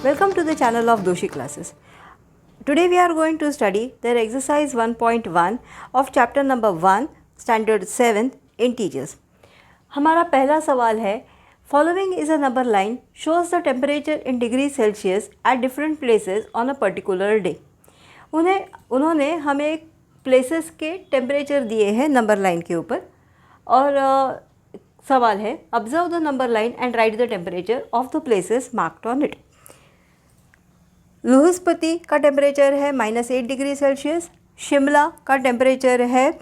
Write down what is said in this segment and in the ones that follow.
Welcome to the channel of Doshi Classes. Today we are going to study their exercise 1.1 of chapter number 1 standard 7 integers. हमारा पहला सवाल है Following is a number line shows the temperature in degrees Celsius at different places on a particular day. उन्होंने हमें places के temperature दिए हैं number line के ऊपर और सवाल है observe the number line and write the temperature of the places marked on it. लुहिस्पति का टेम्परेचर है -8 डिग्री सेल्सियस, शिमला का टेम्परेचर है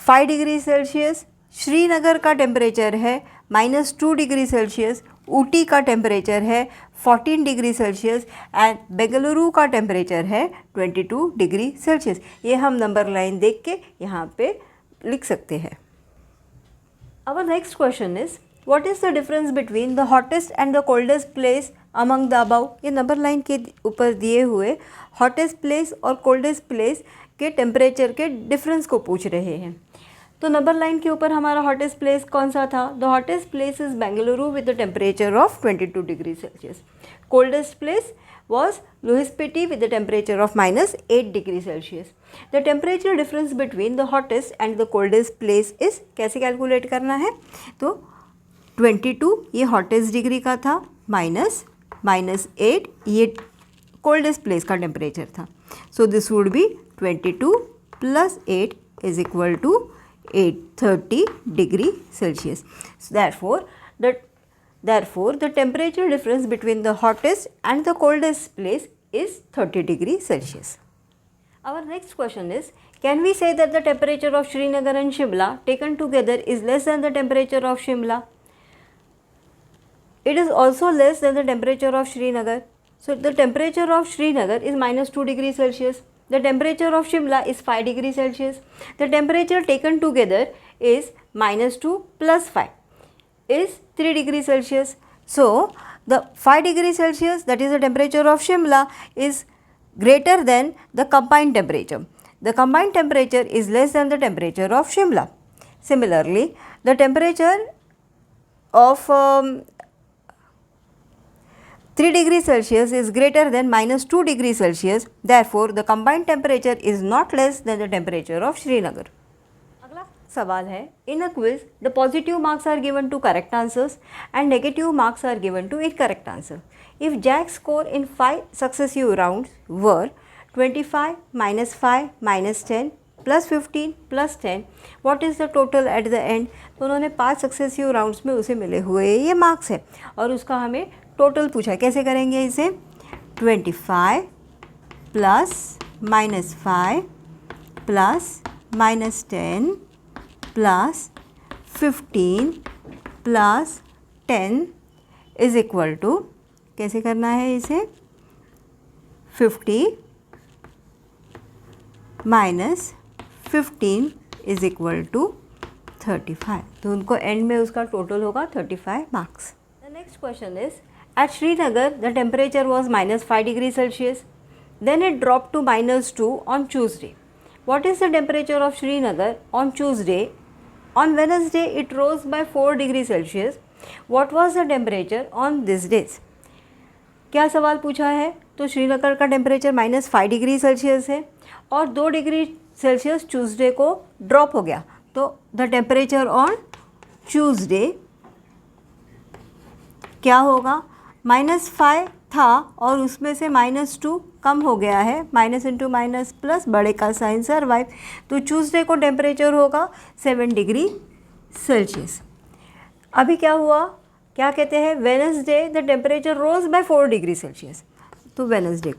5 डिग्री सेल्सियस, श्रीनगर का टेम्परेचर है -2 डिग्री सेल्सियस, ऊटी का टेम्परेचर है 14 डिग्री सेल्सियस एंड बेंगलुरु का टेम्परेचर है 22 डिग्री सेल्सियस. ये हम नंबर लाइन देख के यहाँ पे लिख सकते हैं. Our next question is, what is the difference between the hottest and the coldest place among the above? ये नंबर लाइन के ऊपर दिए हुए hottest place और coldest place के टेम्परेचर के डिफरेंस को पूछ रहे हैं. तो नंबर लाइन के ऊपर हमारा hottest place कौन सा था? The hottest place is Bengaluru with the temperature of 22 degree Celsius. Coldest place was Luhispiti with the temperature of -8 degree Celsius. The temperature difference between the hottest and the coldest place is कैसे calculate करना है? तो 22 ये hottest degree का था -8 ये coldest place का temperature था. So this would be 22 plus 8 is equal to 830 degree Celsius. So therefore the temperature difference between the hottest and the coldest place is 30 degree Celsius. Our next question is, can we say that the temperature of Srinagar and Shimla taken together is less than the temperature of Shimla? It is also less than the temperature of Srinagar. So the temperature of Srinagar is -2 degree Celsius. The temperature of Shimla is 5 degree Celsius. The temperature taken together is -2 plus 5 is 3 degree Celsius. So the 5 degree Celsius, that is the temperature of Shimla, is greater than the combined temperature. The combined temperature is less than the temperature of Shimla. Similarly, the temperature of 3 degree Celsius is greater than -2 degree Celsius. Therefore, the combined temperature is not less than the temperature of Srinagar. अगला सवाल है, in a quiz, the positive marks are given to correct answers and negative marks are given to incorrect answer. If Jack's score in 5 successive rounds were 25, -5, -10, +15, +10, what is the total at the end? तो उन्होंने 5 successive rounds में उसे मिले हुए ये marks है और उसका हमें टोटल पूछा है. कैसे करेंगे इसे? 25 plus -5 plus -10 plus 15 plus 10 is equal to, कैसे करना है इसे? 50 माइनस 15 इज इक्वल टू 35. तो उनको एंड में उसका टोटल होगा 35 marks. The next question is, at Srinagar the temperature was -5 degree Celsius. Then it dropped to -2 on Tuesday. What is the temperature of Srinagar on Tuesday? On Wednesday it rose by 4 degree Celsius. What was the temperature on these days? क्या सवाल पूछा है? तो श्रीनगर का temperature -5 degree Celsius है और 2 degree Celsius Tuesday को drop हो गया. तो द टेम्परेचर ऑन ट्यूसडे क्या होगा? -5 था और उसमें से -2 कम हो गया है, माइनस इंटू माइनस प्लस, बड़े का साइन सरवाइव. तो ट्यूसडे को टेम्परेचर होगा 7 डिग्री सेल्सियस. अभी क्या हुआ? क्या कहते हैं? Wednesday the temperature rose by 4 degree Celsius. तो वेडनेसडे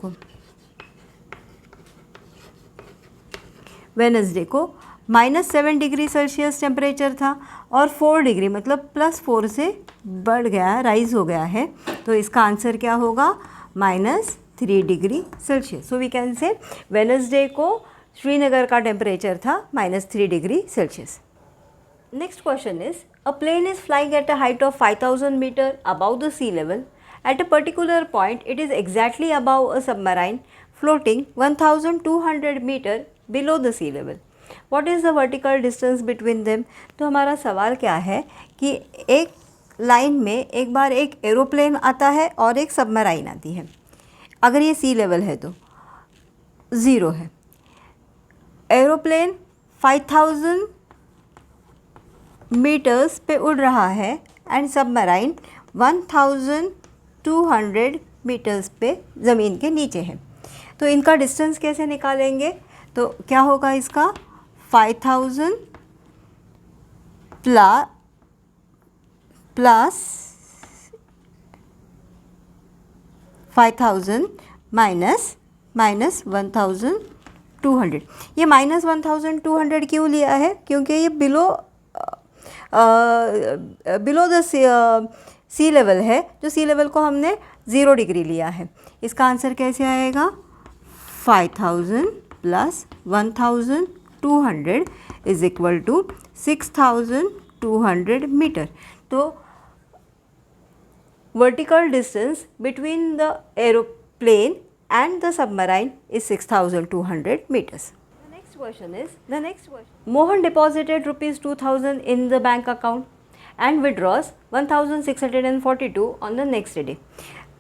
को -7 डिग्री सेल्सियस टेम्परेचर था और 4 डिग्री मतलब +4 से बढ़ गया, राइज हो गया है. तो इसका आंसर क्या होगा? -3 degree Celsius. So we can say Wednesday को श्रीनगर का टेम्परेचर था -3 degree Celsius. Next question is, a plane is flying at a height of 5000 metre above the sea level. At a particular point, it is exactly above a submarine floating 1200 meter below the sea level. What is the vertical distance between them? तो हमारा सवाल क्या है कि एक line में एक बार एक एरोप्लेन आता है और एक सबमराइन आती है। अगर ये सी लेवल है तो 0 है। एरोप्लेन 5000 मीटर्स पे उड़ रहा है एंड सबमराइन 1200 मीटर्स पे ज़मीन के नीचे है। तो इनका डिस्टेंस कैसे निकालेंगे? तो क्या होगा इसका 5000 प्लस 5000 माइनस 1200। ये -1200 क्यों लिया है? क्योंकि ये बिलो द सी लेवल है, जो सी लेवल को हमने 0 डिग्री लिया है। इसका आंसर कैसे आएगा? 5000 plus 1200 is equal to 6200 metre. तो vertical distance between the aeroplane and the submarine is 6200 meters. The next question. Mohan deposited rupees 2000 in the bank account and withdraws 1642 on the next day.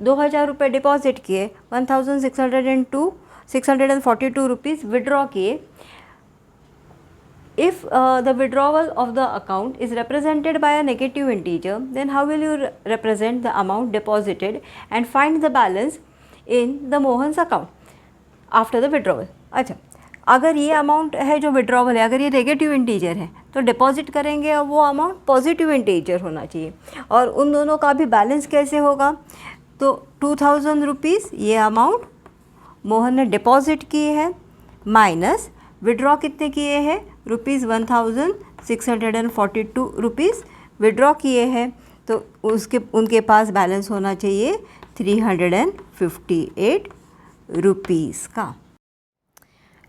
2000 रुपये deposit किए, 1642 rupees withdraw किए. If the withdrawal of the account is represented by a negative integer, then how will you represent the amount deposited and find the balance in the Mohan's account after the withdrawal? अच्छा, अगर ये amount है जो withdrawal है, अगर ये negative integer है तो डिपॉजिट करेंगे और वो अमाउंट पॉजिटिव इंटीजर होना चाहिए. और उन दोनों का भी बैलेंस कैसे होगा? तो 2000 रुपीज़ ये अमाउंट मोहन ने डिपॉजिट की है, माइनस विड्रॉ कितने किए हैं? रुपीज़ 1642 रुपीज़ विड्रॉ किए हैं. तो उनके पास बैलेंस होना चाहिए 358 रुपीज़ का.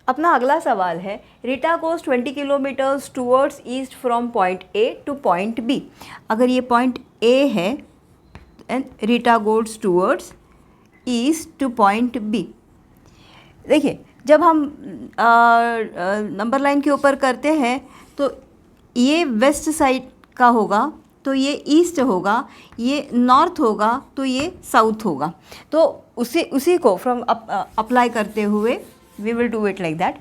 अपना अगला सवाल है, Rita goes 20 kilometres towards east from point A to point B. अगर ये पॉइंट ए है and Rita goes towards east to point B. देखिए, जब हम नंबर लाइन के ऊपर करते हैं तो ये वेस्ट साइड का होगा, तो ये ईस्ट होगा, ये नॉर्थ होगा, तो ये साउथ होगा. तो उसी को फ्रॉम अप्लाई करते हुए we will do it like that.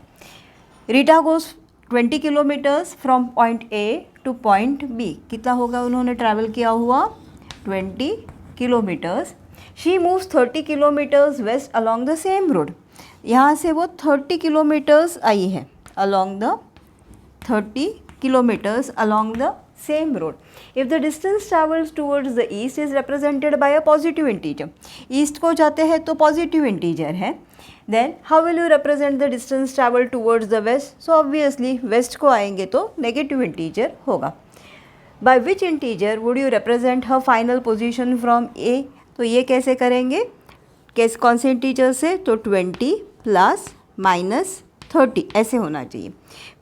Rita goes 20 kilometres from point A to point B. कितना होगा उन्होंने ट्रैवल किया हुआ? 20 kilometres. She moves 30 kilometres west along the same road. यहाँ से वो 30 किलोमीटर्स आई है along the 30 kilometres along the same road. If the distance travels towards the east is represented by a positive integer. East को जाते हैं तो positive integer है. Then how will you represent the distance traveled towards the west? So obviously west को आएंगे तो negative integer होगा. By which integer would you represent her final position from A? तो ये कैसे करेंगे? कौन से इंटीजर से? तो 20 प्लस माइनस 30 ऐसे होना चाहिए.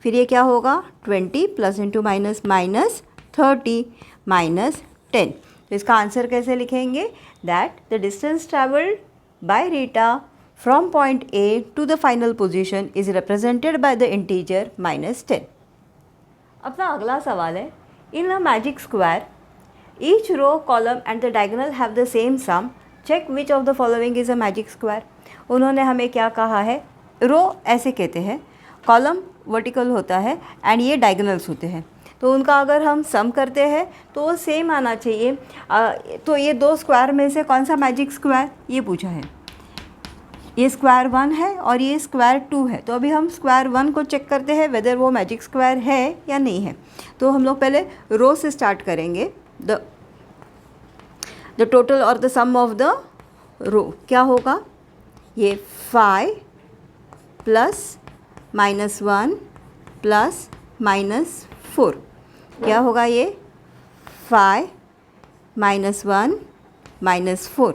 फिर ये क्या होगा? 20 plus into minus minus 30 minus 10. तो इसका आंसर कैसे लिखेंगे? That the distance travelled by Rita from point A to the final position is represented by the integer minus 10. अपना अगला सवाल है, in a magic square each row column and the diagonal have the same sum, check which of the following is a magic square. उन्होंने हमें क्या कहा है? रो ऐसे कहते हैं, कॉलम वर्टिकल होता है एंड ये डायगोनल्स होते हैं. तो उनका अगर हम सम करते हैं तो वो सेम आना चाहिए. तो ये दो स्क्वायर में से कौन सा मैजिक स्क्वायर, ये पूछा है. ये स्क्वायर 1 है और ये स्क्वायर 2 है. तो अभी हम स्क्वायर 1 को चेक करते हैं वेदर वो मैजिक स्क्वायर है या नहीं है. तो हम लोग पहले रो से स्टार्ट करेंगे. द टोटल और the sum of the row क्या होगा? ये 5 प्लस माइनस 1 प्लस माइनस 4. क्या होगा ये? 5 minus 1 minus 4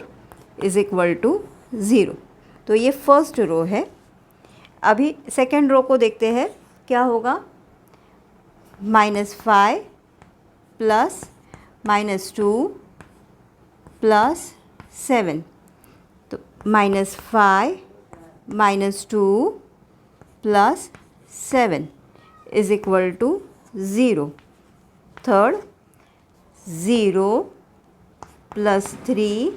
is equal to 0. तो ये फर्स्ट रो है. अभी सेकेंड रो को देखते हैं क्या होगा? -5 प्लस -2 प्लस 7. तो -5 -2 plus 7 is equal to 0. Third 0 plus 3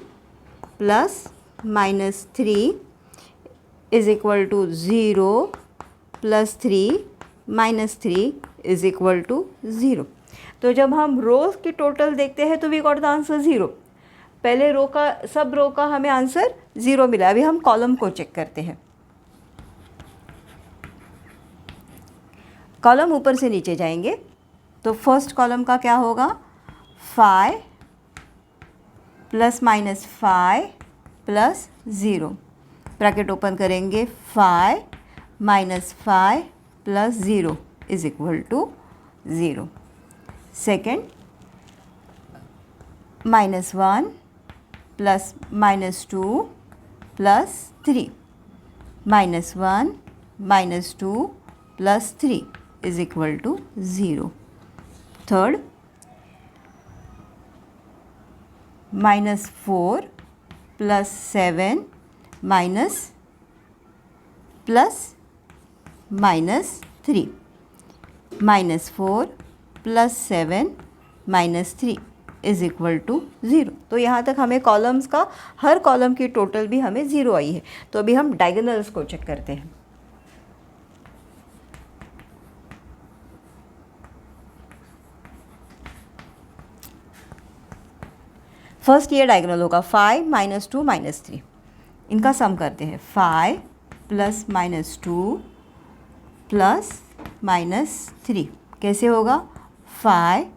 plus minus 3 is equal to 0 plus 3 minus 3 is equal to 0। तो जब हम रोज़ की टोटल देखते हैं तो वी गॉट द आंसर 0। पहले रो का, सब रो का हमें आंसर 0 मिला। अभी हम कॉलम को चेक करते हैं। कॉलम ऊपर से नीचे जाएंगे तो फर्स्ट कॉलम का क्या होगा, 5 plus minus 5 plus 0, bracket open करेंगे, 5 minus 5 plus 0 is equal to 0। Second, -1 plus -2 plus 3, -1 -2 plus 3 is equal to 0। Third, -4 plus 7 minus plus -3, -4 plus 7 minus 3 is equal to 0। तो यहाँ तक हमें कॉलम्स का, हर कॉलम की टोटल भी हमें 0 आई है। तो अभी हम डायगोनल्स को चेक करते हैं। फर्स्ट ये डायगोनल होगा 5 -2 -3, इनका सम करते हैं। 5 प्लस -2 प्लस -3 कैसे होगा, 5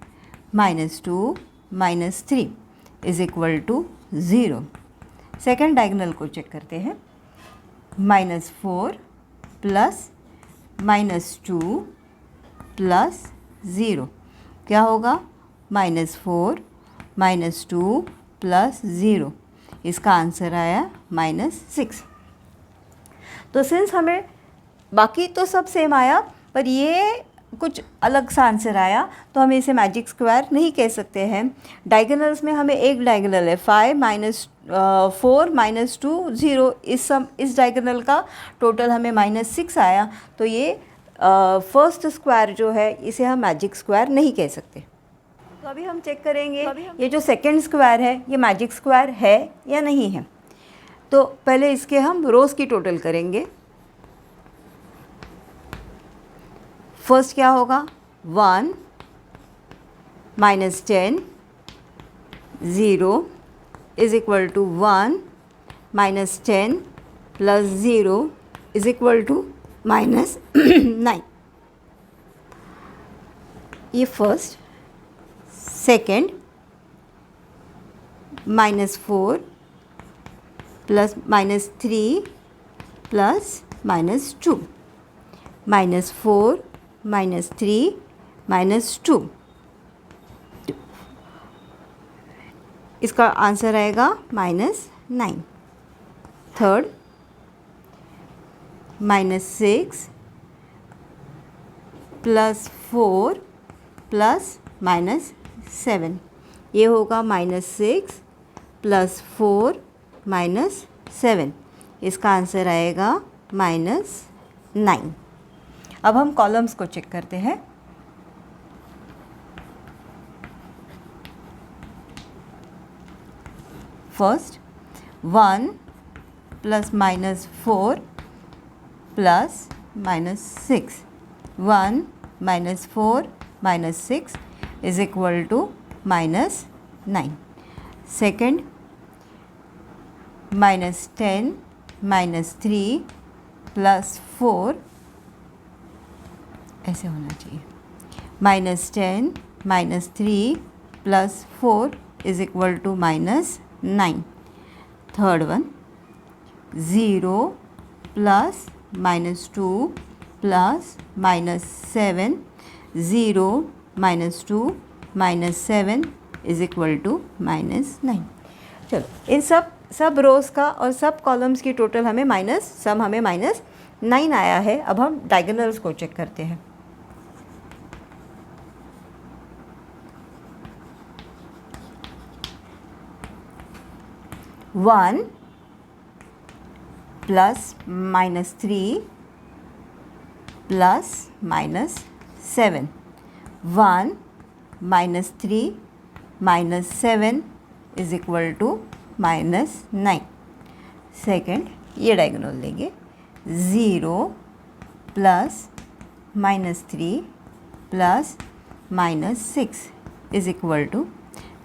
-2 -3 is equal to 0। Second diagonal को चेक करते हैं। -4 प्लस -2 प्लस 0 क्या होगा, -4 -2 प्लस 0, इसका आंसर आया -6। तो सिंस हमें बाकी तो सब सेम आया पर ये कुछ अलग सा आंसर आया तो हम इसे मैजिक स्क्वायर नहीं कह सकते हैं। डायगोनल्स में हमें एक डायगोनल है 5 -4 -2 0, इस डायगोनल का टोटल हमें -6 आया। तो ये फर्स्ट स्क्वायर जो है इसे हम मैजिक स्क्वायर नहीं कह सकते। तो अभी हम चेक करेंगे ये जो सेकंड स्क्वायर है ये मैजिक स्क्वायर है या नहीं है। तो पहले इसके हम रोज़ की टोटल करेंगे। फर्स्ट क्या होगा, 1 -10 0 is equal to 1 -10 plus 0 is equal to -9। ये फर्स्ट। सेकेंड, -4 प्लस -3 प्लस -2, -4 -3 -2, इसका आंसर आएगा -9। थर्ड, -6 प्लस 4 प्लस -7, ये होगा -6 प्लस 4 -7, इसका आंसर आएगा -9। अब हम कॉलम्स को चेक करते हैं। First, 1 plus -4 plus -6, 1 -4 -6 is equal to -9। Second, -10 -3 plus 4, ऐसे होना चाहिए, -10 -3 plus 4 is equal to -9। Third one, 0 plus -2 plus -7, 0 -2 -7 is equal to -9। चलो इन सब रोज़ का और सब कॉलम्स की टोटल हमें हमें -9 आया है। अब हम डायगोनल्स को चेक करते हैं। One plus -3 plus -7, 1 -3 -7 is equal to -9। Second ये डायगोनल लेंगे, 0 plus -3 plus -6 is equal to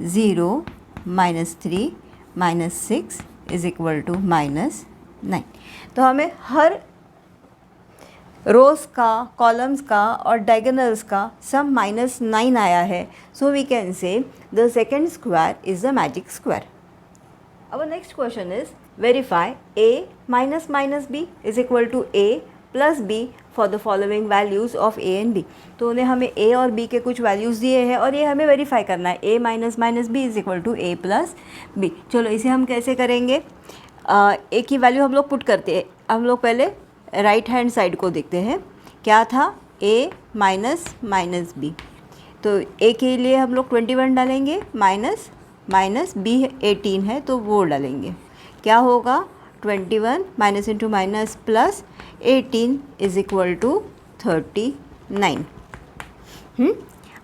0 -3 -6 is equal to -9। तो हमें हर रोज़ का, कॉलम्स का और डायगोनल्स का सम -9 आया है। So we can say the second square is the magic square. Our next question is verify a minus minus b is equal to a plus b for the following values of a and b। तो उन्हें हमें a और b के कुछ values दिए हैं और ये हमें वेरीफाई करना है a minus minus b is equal to a plus b. चलो इसे हम कैसे करेंगे? a की वैल्यू हम लोग पुट करते हैं। हम लोग पहले राइट हैंड साइड को देखते हैं, क्या था a माइनस माइनस बी। तो a के लिए हम लोग 21 डालेंगे, माइनस माइनस बी 18 है तो वो डालेंगे, क्या होगा 21 minus into minus plus 18 is equal to 39।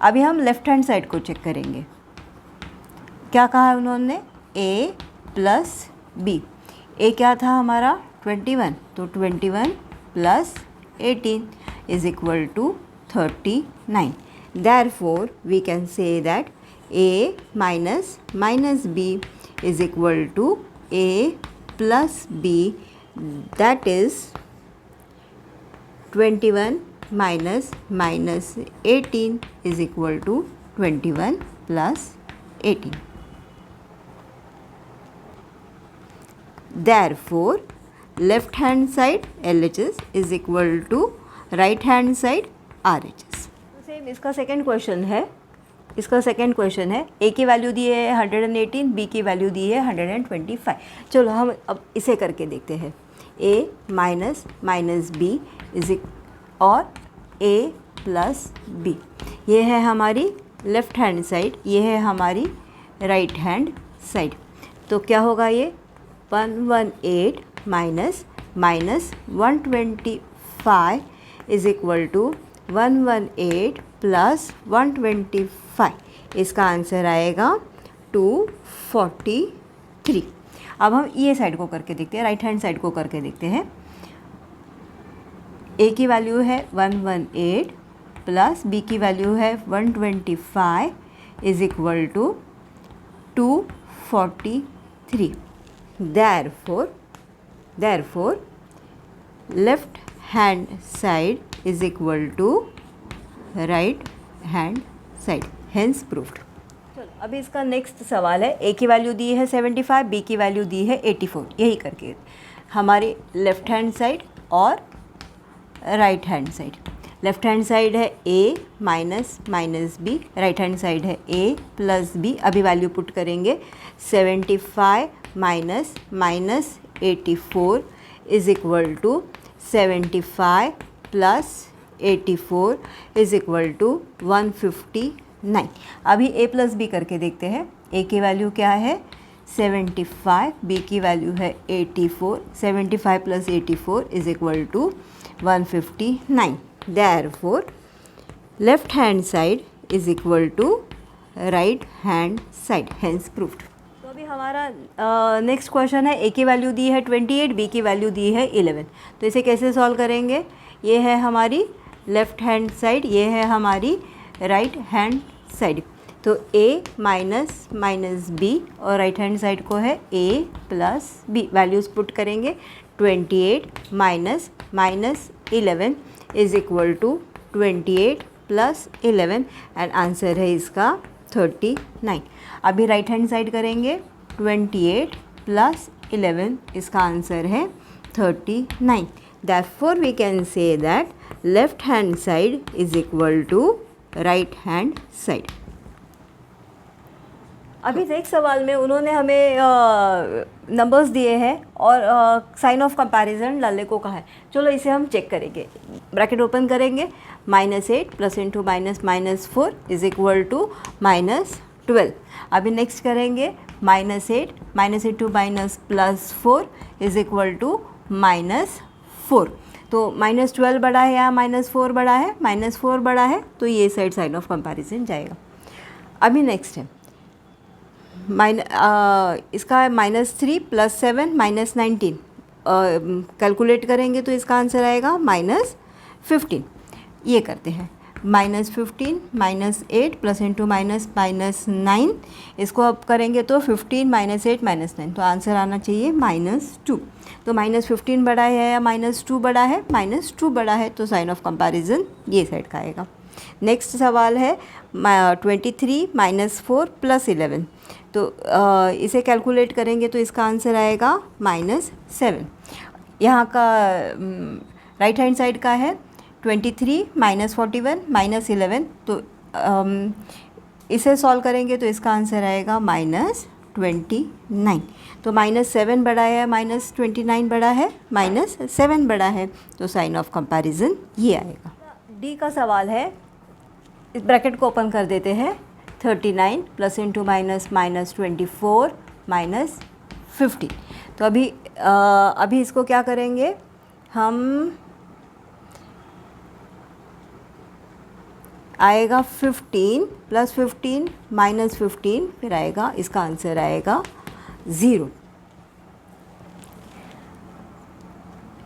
अभी हम लेफ्ट हैंड साइड को चेक करेंगे, क्या कहा है उन्होंने a प्लस बी। a क्या था हमारा 21, तो 21 plus 18 is equal to 39। Therefore we can say that a minus minus b is equal to a plus b, that is 21 minus minus 18 is equal to 21 plus 18. Therefore left hand side LHS is equal to right hand side RHS। Same इसका second question है, इसका second question है a की value दी है 118, b की value दी है 125। चलो हम अब इसे करके देखते हैं। a minus minus b is और a प्लस बी, ये है हमारी लेफ़्ट हैंड साइड, ये है हमारी राइट हैंड साइड। तो क्या होगा ये 118 minus minus 125 is equal to 118 plus 125, इसका आंसर आएगा 243। अब हम ये साइड को करके देखते हैं, राइट हैंड साइड को करके देखते हैं। a की वैल्यू है 118 प्लस b की वैल्यू है 125 is equal to 243। therefore left hand side is equal to right hand side, hence proved। चलो अभी इसका नेक्स्ट सवाल है, a की वैल्यू दी है 75, b की वैल्यू दी है 84। यही करके हमारी लेफ़्ट हैंड साइड और right hand side. Left hand side है a minus minus B, right hand side है a प्लस बी। अभी वैल्यू पुट करेंगे, 75 minus minus 84 is equal to 75 plus 84 is equal to 159। अभी a प्लस बी करके देखते हैं। a की value क्या है 75, b की वैल्यू है 84, 75 plus 84 is equal to 159। Therefore left hand side is equal to right hand side, hence proved. तो अभी हमारा नेक्स्ट क्वेश्चन है, a की वैल्यू दी है 28, b की वैल्यू दी है 11। तो इसे कैसे सॉल्व करेंगे? ये है हमारी लेफ़्ट हैंड साइड, ये है हमारी राइट हैंड साइड। तो a माइनस माइनस b और राइट हैंड साइड को है a plus b। Values put करेंगे, 28 minus minus 11 is equal to 28 plus 11 and answer है इसका 39। अभी राइट हैंड साइड करेंगे, 28 प्लस 11, इसका आंसर है 39। Therefore we can say that left hand side is equal to right hand side। अभी next सवाल में उन्होंने हमें नंबर्स दिए हैं और साइन ऑफ कंपैरिजन डालने को कहा है। चलो इसे हम चेक करेंगे। ब्रैकेट ओपन करेंगे, -8 plus into minus -4 is equal to -12। अभी नेक्स्ट करेंगे, -8 minus into minus +4 is equal to -4। तो -12 बड़ा है या -4 बड़ा है? -4 बड़ा है, तो ये साइड साइन ऑफ कंपैरिजन जाएगा। अभी नेक्स्ट है इसका है -3 + 7 -19, कैलकुलेट करेंगे तो इसका आंसर आएगा -15। ये करते हैं, -15 -8 +(-) -9, इसको अब करेंगे तो 15 -8 -9, तो आंसर आना चाहिए -2। तो -15 बड़ा है या -2 बड़ा है? -2 बड़ा है, तो साइन ऑफ कंपैरिजन ये साइड का आएगा। नेक्स्ट सवाल है 23 -4 + 11, तो इसे कैलकुलेट करेंगे तो इसका आंसर आएगा -7। यहाँ का राइट हैंड साइड का है 23 -41 -11, तो इसे सॉल्व करेंगे तो इसका आंसर आएगा -29। तो -7 बड़ा है, -29 बड़ा है, -7 बड़ा है, तो साइन ऑफ कंपैरिजन ये आएगा। डी का सवाल है, इस ब्रैकेट को ओपन कर देते हैं, 39 +(-) -24 -15। तो अभी इसको क्या करेंगे हम, आएगा 15 + 15 -15, फिर आएगा, इसका आंसर आएगा 0।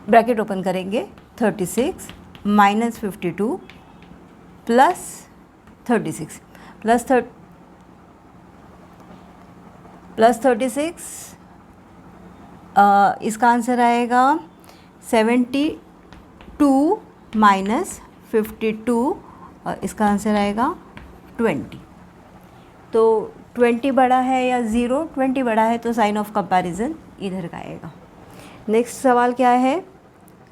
ब्रैकेट ओपन करेंगे, 36 -52 + 36 +36, इसका आंसर आएगा 72 -52, और इसका आंसर आएगा 20। तो 20 बड़ा है या 0? 20 बड़ा है, तो साइन ऑफ कंपैरिजन इधर का आएगा। नेक्स्ट सवाल क्या है,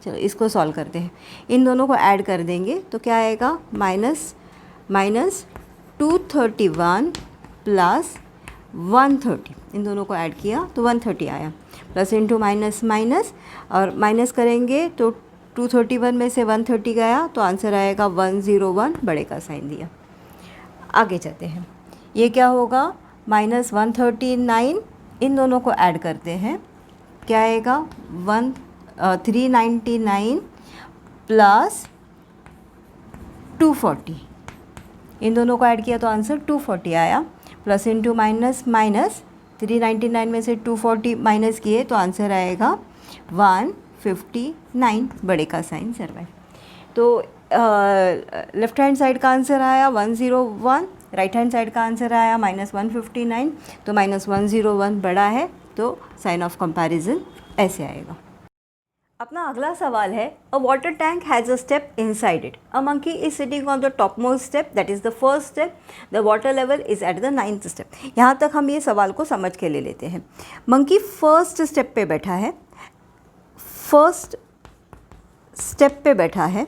चलो इसको सॉल्व करते हैं। इन दोनों को ऐड कर देंगे तो क्या आएगा, -231 + 130, इन दोनों को ऐड किया तो 130 आया, +(-) और माइनस करेंगे तो 231 में से 130 गया, तो आंसर आएगा 101, बड़े का साइन दिया। आगे चलते हैं, ये क्या होगा, -139, इन दोनों को ऐड करते हैं, क्या आएगा, 399 + 240, इन दोनों को ऐड किया तो आंसर 240 आया, +(-) 399 में से 240 माइनस किए तो आंसर आएगा 159, बड़े का साइन सर्वाइव। तो लेफ्ट हैंड साइड का आंसर आया 101, राइट हैंड साइड का आंसर आया -159, तो -101 बड़ा है, तो साइन ऑफ कंपैरिजन ऐसे आएगा। अपना अगला सवाल है, अ water tank has a step inside it, a monkey is sitting on the top most step, that is the first step, the water level is at the 9th step. यहाँ तक हम ये सवाल को समझ के ले लेते हैं। मंकी फर्स्ट स्टेप पे बैठा है, फर्स्ट स्टेप पे बैठा है,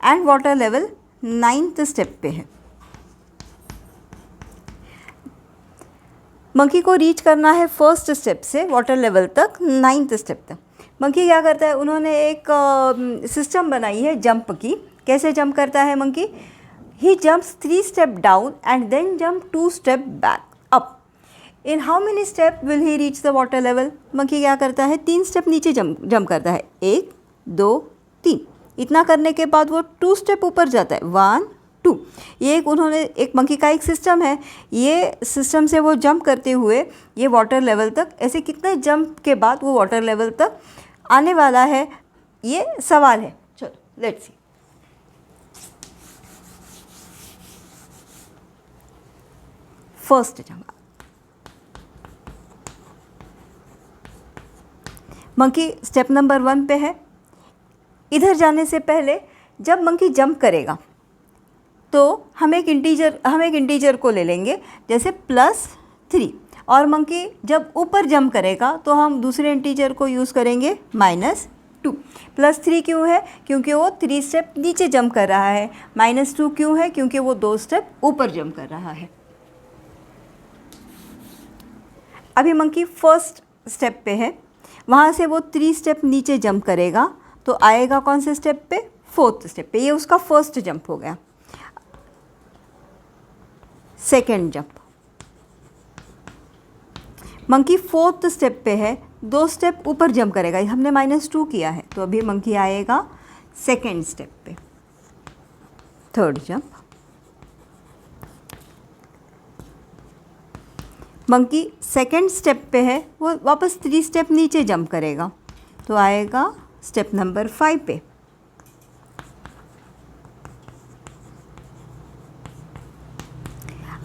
and water level 9th step पे है। मंकी को रीच करना है फर्स्ट स्टेप से वाटर लेवल तक, 9th स्टेप तक। मंकी क्या करता है, उन्होंने एक सिस्टम बनाई है जंप की। कैसे जंप करता है monkey, he jumps 3 step down and then jump 2 step back up. In how many step will he reach the water level? Monkey क्या करता है, 3 स्टेप नीचे जंप करता है, 1 2 3। इतना करने के बाद वो 2 स्टेप ऊपर जाता है, 1 2। ये एक मंकी का एक सिस्टम है, ये सिस्टम से वो जंप करते हुए ये वाटर लेवल तक, ऐसे कितने जंप के बाद वो वाटर लेवल तक आने वाला है, ये सवाल है। चलो let's see. First jump, monkey step number 1 पे है। इधर जाने से पहले जब मंकी जंप करेगा तो हम एक इंटीजर को ले लेंगे, जैसे +3, और मंकी जब ऊपर जंप करेगा तो हम दूसरे इंटीजर को यूज़ करेंगे -2। +3 क्यों है, क्योंकि वो 3 स्टेप नीचे जंप कर रहा है। -2 क्यों है, क्योंकि वो 2 स्टेप ऊपर जंप कर रहा है। अभी मंकी फर्स्ट स्टेप पे है, वहाँ से वो 3 स्टेप नीचे जंप करेगा तो आएगा कौन से स्टेप पे, 4th स्टेप पे। ये उसका फर्स्ट जंप हो गया। Second jump, monkey 4th step पे है, 2 स्टेप ऊपर जंप करेगा, हमने -2 किया है, तो अभी मंकी आएगा सेकेंड स्टेप पे। Third jump, monkey second step पे है, वो वापस 3 स्टेप नीचे जंप करेगा, तो आएगा स्टेप नंबर 5 पे।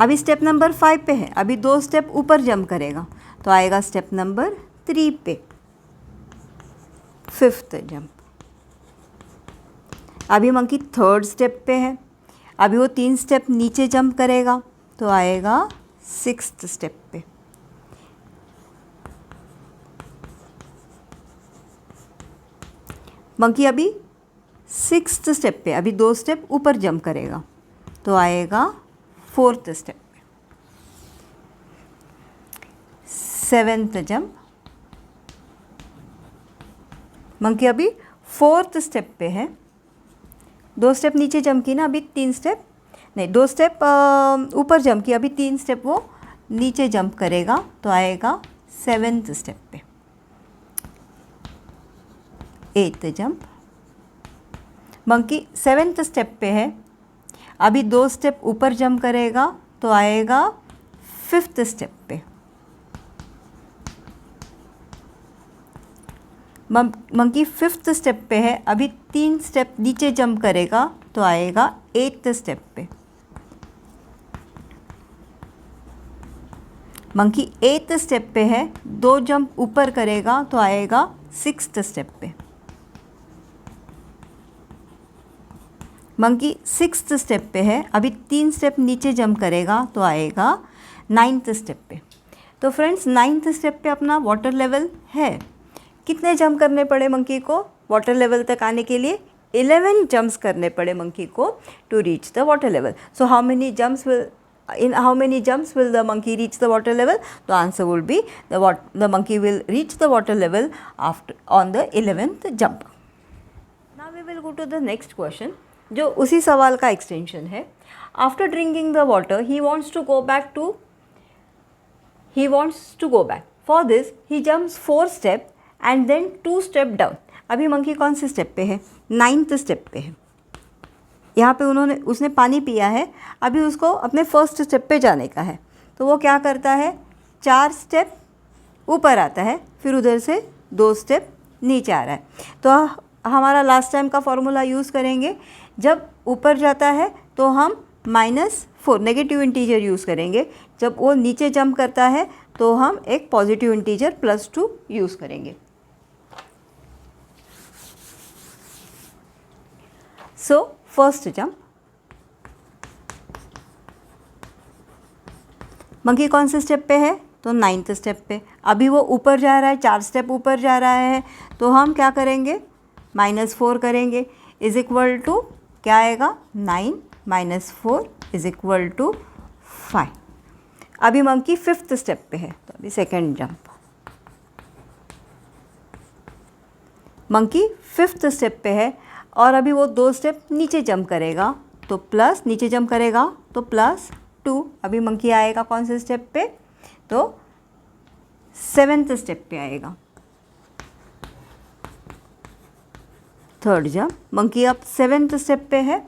अभी स्टेप नंबर 5 पे है, अभी 2 स्टेप ऊपर जंप करेगा, तो आएगा स्टेप नंबर 3 पे, 5th जंप। अभी मंकी थर्ड स्टेप पे है, अभी वो 3 स्टेप नीचे जंप करेगा, तो आएगा 6th स्टेप पे। मंकी अभी 6th स्टेप पे, अभी 2 स्टेप ऊपर जंप करेगा, तो आएगा 4th स्टेप पे। 7th jump. मंकी अभी 4th स्टेप पे है, 2 स्टेप नीचे जंप की ना, अभी 3 स्टेप नहीं, 2 स्टेप ऊपर जंप की, अभी 3 स्टेप वो नीचे जंप करेगा, तो आएगा 7th स्टेप पे। 8th jump. Monkey 7th step पे है, अभी 2 स्टेप ऊपर जंप करेगा, तो आएगा 5th स्टेप पे। मंकी 5th स्टेप पे है, अभी 3 स्टेप नीचे जंप करेगा, तो आएगा 8th स्टेप पे। मंकी 8th स्टेप पे है, 2 जंप ऊपर करेगा, तो आएगा 6th स्टेप पे। मंकी 6th स्टेप पे है, अभी 3 स्टेप नीचे जंप करेगा, तो आएगा 9th स्टेप पे। तो फ्रेंड्स 9th स्टेप पे अपना वाटर लेवल है। कितने जंप करने पड़े मंकी को वाटर लेवल तक आने के लिए? 11 जंप्स करने पड़े मंकी को to reach the water level. So how many jumps will the monkey reach the water level? The answer would be the monkey will reach the water level on the 11th jump. Now we will go to the next question, जो उसी सवाल का extension है। After drinking the water, he wants to go back. For this, he jumps 4 steps and then 2 steps down. अभी monkey कौन से step पे है? 9th स्टेप पे है। यहाँ पे उसने पानी पिया है, अभी उसको अपने फर्स्ट स्टेप पे जाने का है, तो वो क्या करता है? 4 स्टेप ऊपर आता है, फिर उधर से 2 स्टेप नीचे आ रहा है। तो हमारा लास्ट टाइम का फॉर्मूला यूज़ करेंगे। जब ऊपर जाता है तो हम -4 नेगेटिव इंटीजर यूज़ करेंगे, जब वो नीचे जंप करता है तो हम एक पॉजिटिव इंटीजर +2 यूज़ करेंगे। सो फर्स्ट जंप, मंकी कौन से स्टेप पे है? तो 9th स्टेप पे। अभी वो ऊपर जा रहा है, 4 स्टेप ऊपर जा रहा है, तो हम क्या करेंगे? -4 करेंगे, इज इक्वल टू क्या आएगा? 9 - 4 = 5। अभी मंकी 5th स्टेप पे है, तो अभी second jump. Monkey 5th step पे है और अभी वो 2 स्टेप नीचे जंप करेगा, तो नीचे जंप करेगा तो +2। अभी मंकी आएगा कौन से स्टेप पे? तो 7th स्टेप पे आएगा। थर्ड जंप, मंकी अब 7th स्टेप पे है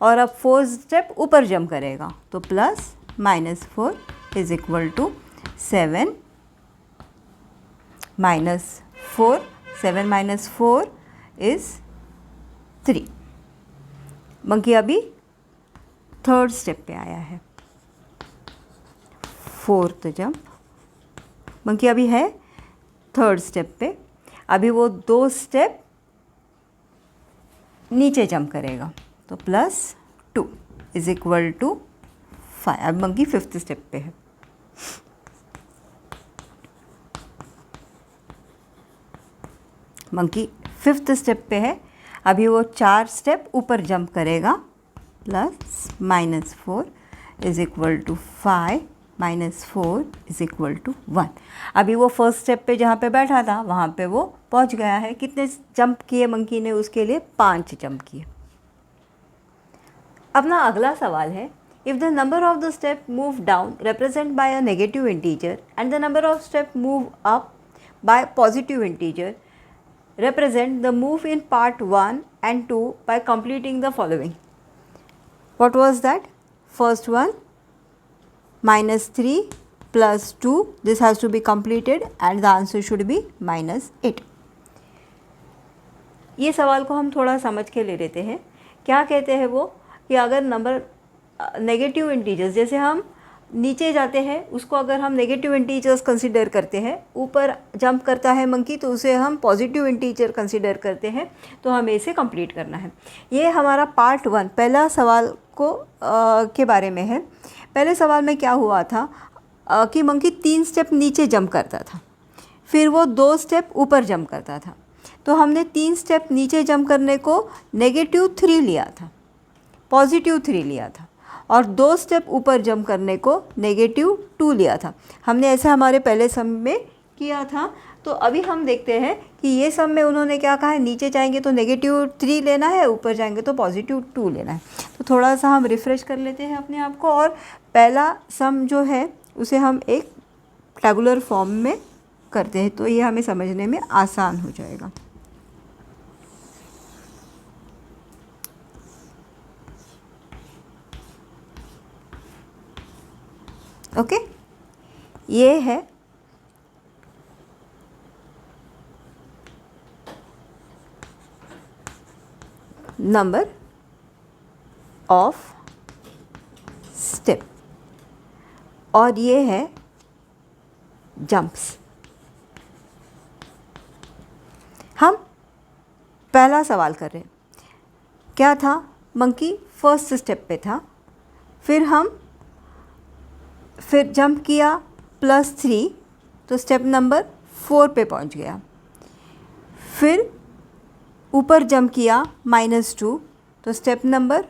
और अब 4 स्टेप ऊपर जंप करेगा, तो +-4 = 7 - 4, 7 - 4 is 3। मंकी अभी 3rd स्टेप पे आया है। 4th जंप, मंकी अभी है 3rd स्टेप पे, अभी वो 2 स्टेप नीचे जंप करेगा, तो +2 = 5। अब मंकी 5th स्टेप पे है। मंकी 5th स्टेप पे है, अभी वो 4 स्टेप ऊपर जंप करेगा, +-4 = 5 - 4 = 1। अभी वो फर्स्ट स्टेप पे जहाँ पे बैठा था वहाँ पे वो पहुँच गया है। कितने जंप किए मंकी ने उसके लिए? 5 जंप किए। अपना अगला सवाल है, if the number of the step move down represent by a negative integer and the number of step move up by positive integer, represent the move in part 1 and 2 by completing the following. What was that? First one, -3 plus 2. This has to be completed and the answer should be -8. ये सवाल को हम थोड़ा समझ के ले लेते हैं। क्या कहते हैं वो कि अगर नंबर नेगेटिव इंटीजर्स, जैसे हम नीचे जाते हैं उसको अगर हम नेगेटिव इंटीजर्स कंसीडर करते हैं, ऊपर जंप करता है मंकी तो उसे हम पॉजिटिव इंटीजर कंसीडर करते हैं, तो हमें इसे कंप्लीट करना है। ये हमारा पार्ट 1 पहला सवाल को के बारे में है। पहले सवाल में क्या हुआ था कि मंकी 3 स्टेप नीचे जंप करता था, फिर वो 2 स्टेप ऊपर जंप करता था। तो हमने 3 स्टेप नीचे जंप करने को -3 लिया था, +3 लिया था, और 2 स्टेप ऊपर जंप करने को -2 लिया था। हमने ऐसा हमारे पहले सम में किया था। तो अभी हम देखते हैं कि ये सम में उन्होंने क्या कहा है, नीचे जाएंगे तो -3 लेना है, ऊपर जाएंगे तो +2 लेना है। तो थोड़ा सा हम रिफ़्रेश कर लेते हैं अपने आप को, और पहला सम जो है उसे हम एक टेबुलर फॉर्म में करते हैं, तो ये हमें समझने में आसान हो जाएगा। ओके, ये है नंबर ऑफ स्टेप और ये है जंप्स। हम पहला सवाल कर रहे हैं, क्या था, मंकी फर्स्ट स्टेप पे था, फिर जंप किया +3 तो स्टेप नंबर 4 पे पहुंच गया, फिर ऊपर जंप किया -2 तो स्टेप नंबर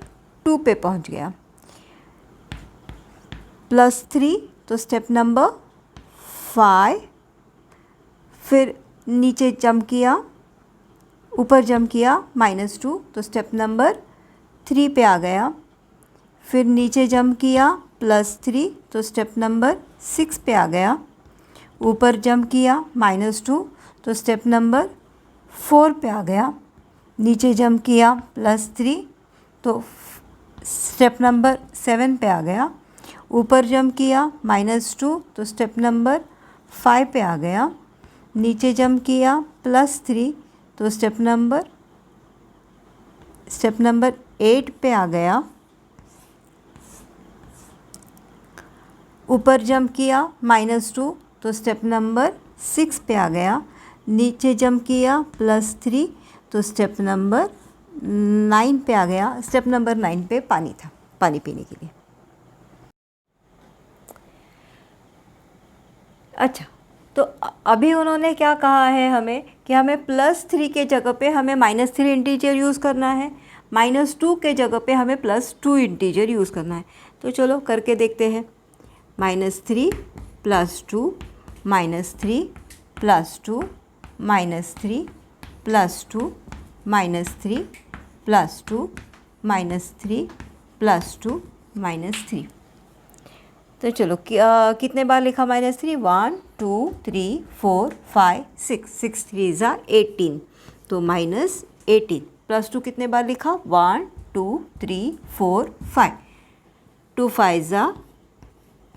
2 पे पहुंच गया, +3 तो स्टेप नंबर 5, फिर नीचे जंप किया, ऊपर जंप किया -2 तो स्टेप नंबर 3 पे आ गया, फिर नीचे जंप किया +3 तो स्टेप नंबर 6 पे आ गया, ऊपर जंप किया -2 तो स्टेप नंबर 4 पे आ गया, नीचे जंप किया +3 तो स्टेप नंबर 7 पे आ गया, ऊपर जंप किया -2 तो स्टेप नंबर 5 पे आ गया, नीचे जंप किया +3 तो स्टेप नंबर 8 पे आ गया, ऊपर जंप किया -2 तो स्टेप नंबर 6 पे आ गया, नीचे जंप किया +3 तो स्टेप नंबर 9 पे आ गया। स्टेप नंबर 9 पे पानी था, पानी पीने के लिए। अच्छा, तो अभी उन्होंने क्या कहा है हमें कि हमें +3 के जगह पे हमें -3 इंटीजर यूज़ करना है, -2 के जगह पे हमें +2 इंटीजर यूज़ करना है। तो चलो करके देखते हैं। -3 +2 -3 +2 -3 +2 -3 +2 -3 +2 -3। तो चलो कितने बार लिखा -3? 1 2 3 4 5 6, 6 3 ज़ा 18, तो -18। +2 कितने बार लिखा? 1 2 3 4 5, 2 5 ज़ा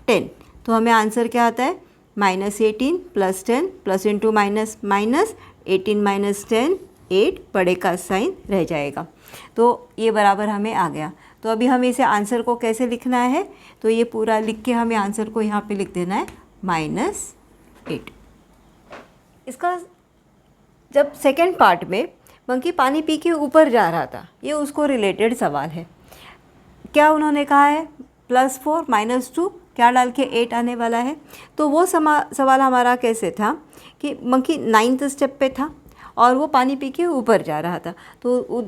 10। तो हमें आंसर क्या आता है? -18 + 10 प्लस इंटू माइनस माइनस 18 - 10 8, बड़े का साइन रह जाएगा। तो ये बराबर हमें आ गया। तो अभी हमें इसे आंसर को कैसे लिखना है? तो ये पूरा लिख के हमें आंसर को यहाँ पे लिख देना है -8। इसका जब सेकेंड पार्ट में मंकी पानी पी के ऊपर जा रहा था, ये उसको रिलेटेड सवाल है। क्या उन्होंने कहा है? +4 -2 क्या डाल के 8 आने वाला है। तो वो सवाल हमारा कैसे था कि मंकी 9th स्टेप पे था और वो पानी पी के ऊपर जा रहा था। तो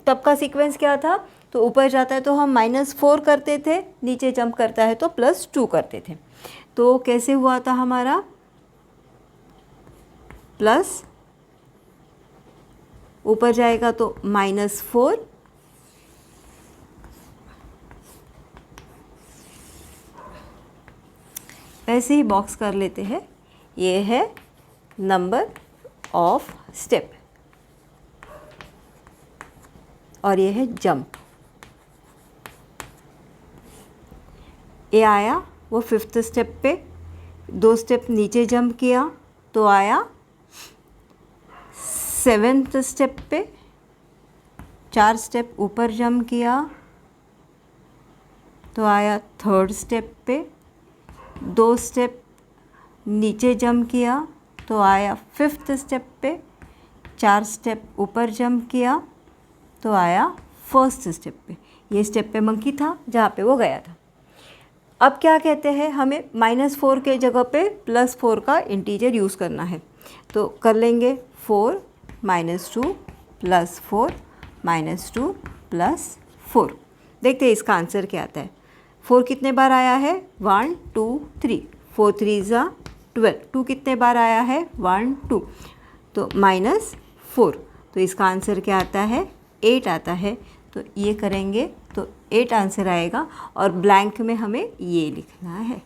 तब का सीक्वेंस क्या था? तो ऊपर जाता है तो हम -4 करते थे, नीचे जंप करता है तो +2 करते थे। तो कैसे हुआ था हमारा? प्लस ऊपर जाएगा तो -4, ऐसे ही बॉक्स कर लेते हैं। ये है नंबर ऑफ स्टेप और ये है जंप। ये आया वो 5th स्टेप पे, 2 स्टेप नीचे जंप किया तो आया 7th स्टेप पे, 4 स्टेप ऊपर जंप किया तो आया 3rd स्टेप पे, 2 स्टेप नीचे जंप किया तो आया 5th स्टेप पे, 4 स्टेप ऊपर जंप किया तो आया 1st स्टेप पे। ये स्टेप पे मंकी था जहाँ पे वो गया था। अब क्या कहते हैं, हमें -4 के जगह पे +4 का इंटीजर यूज़ करना है, तो कर लेंगे 4 -2 +4 -2 +4। देखते हैं इसका आंसर क्या आता है। 4 कितने बार आया है, 1 2 3, 4 3 ज़ा 12। 2 कितने बार आया है, 1 2, तो -4, तो इसका आंसर क्या आता है, 8 आता है। तो ये करेंगे तो 8 आंसर आएगा और ब्लैंक में हमें ये लिखना है।